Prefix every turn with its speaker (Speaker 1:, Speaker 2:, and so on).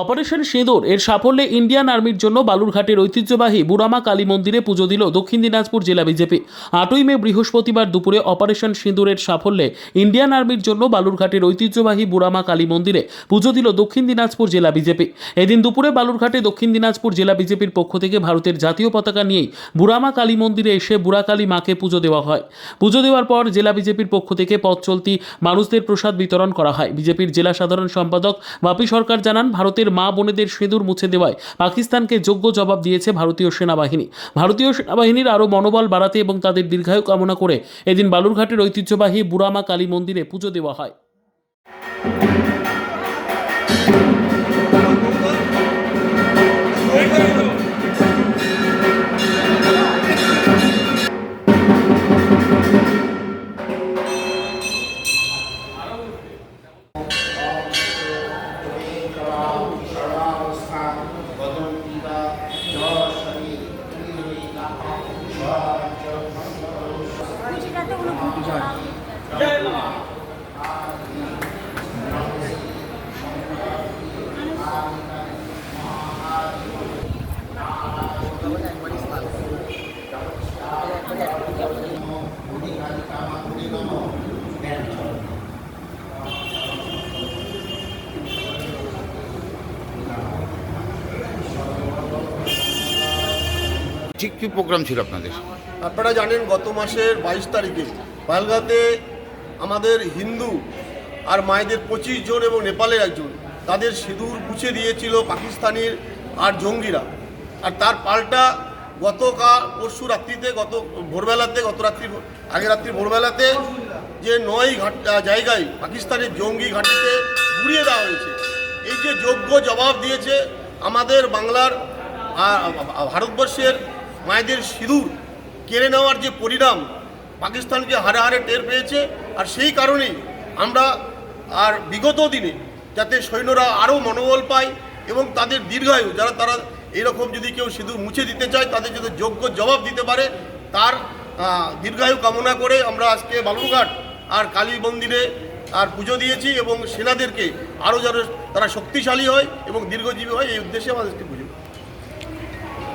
Speaker 1: Operation সিঁদুর এর সাফল্যে ইন্ডিয়ান আর্মির জন্য বালুরঘাটের ঐতিহ্যবাহী বুড়ামা কালী মন্দিরে পুজো দিল দক্ষিণ দিনাজপুর জেলা বিজেপি। 8ই মে বৃহস্পতিবার দুপুরে অপারেশন সিঁদুরের সাফল্যে ইন্ডিয়ান আর্মির জন্য বালুরঘাটের ঐতিহ্যবাহী বুড়ামা কালী মন্দিরে পুজো দিল দক্ষিণ দিনাজপুর জেলা বিজেপি। এদিন দুপুরে বালুরঘাটে দক্ষিণ দিনাজপুর জেলা বিজেপির পক্ষ থেকে ভারতের জাতীয় পতাকা নিয়েই বুড়ামা কালী মন্দিরে এসে বুড়া কালী মাকে পুজো দেওয়া হয়। পুজো দেওয়ার পর জেলা বিজেপির পক্ষ থেকে পথ চলতি মানুষদের প্রসাদ বিতরণ করা হয়। বিজেপির জেলা সাধারণ সম্পাদক বাপি সরকার জানান, ভারতের মা বোনেদের সিঁদুর মুছে দেওয়ায় পাকিস্তানকে যোগ্য জবাব দিয়েছে ভারতীয় সেনাবাহিনী। ভারতীয় সেনাবাহিনীর আরও মনোবল বাড়াতে এবং তাদের দীর্ঘায়ু কামনা করে এদিন বালুরঘাটের ঐতিহ্যবাহী বুড়ামা কালী মন্দিরে পুজো দেওয়া হয়।
Speaker 2: ঠিক কী প্রোগ্রাম ছিল আপনাদের?
Speaker 3: আপনারা জানেন গত মাসের 22 তারিখে পালগাতে আমাদের হিন্দু আর মায়েদের 25 জন এবং নেপালের একজন তাদের সিঁদুর মুছে দিয়েছিল পাকিস্তানির আর জঙ্গিরা। আর তার পাল্টা পরশু রাত্রিতে গত ভোরবেলাতে যে 9 জায়গায় পাকিস্তানের জঙ্গি ঘাঁটিতে গুড়িয়ে দেওয়া হয়েছে। এই যে যোগ্য জবাব দিয়েছে আমাদের বাংলার ভারতবর্ষের মায়েদের সিঁদুর কেড়ে নেওয়ার যে পরিণাম পাকিস্তানকে হারে হারে টের পেয়েছে। আর সেই কারণেই আমরা আর বিগত দিনে যাতে সৈন্যরা আরও মনোবল পায় এবং তাদের দীর্ঘায়ু তারা এরকম যদি কেউ সিঁদুর মুছে দিতে চায় তাদের যাতে যোগ্য জবাব দিতে পারে তার দীর্ঘায়ু কামনা করে আমরা আজকে বালুরঘাট আর কালী মন্দিরে আর পুজো দিয়েছি এবং সেনাদেরকে আরও যেন তারা শক্তিশালী হয় এবং দীর্ঘজীবী হয় এই উদ্দেশ্যে আমাদেরকে পুজো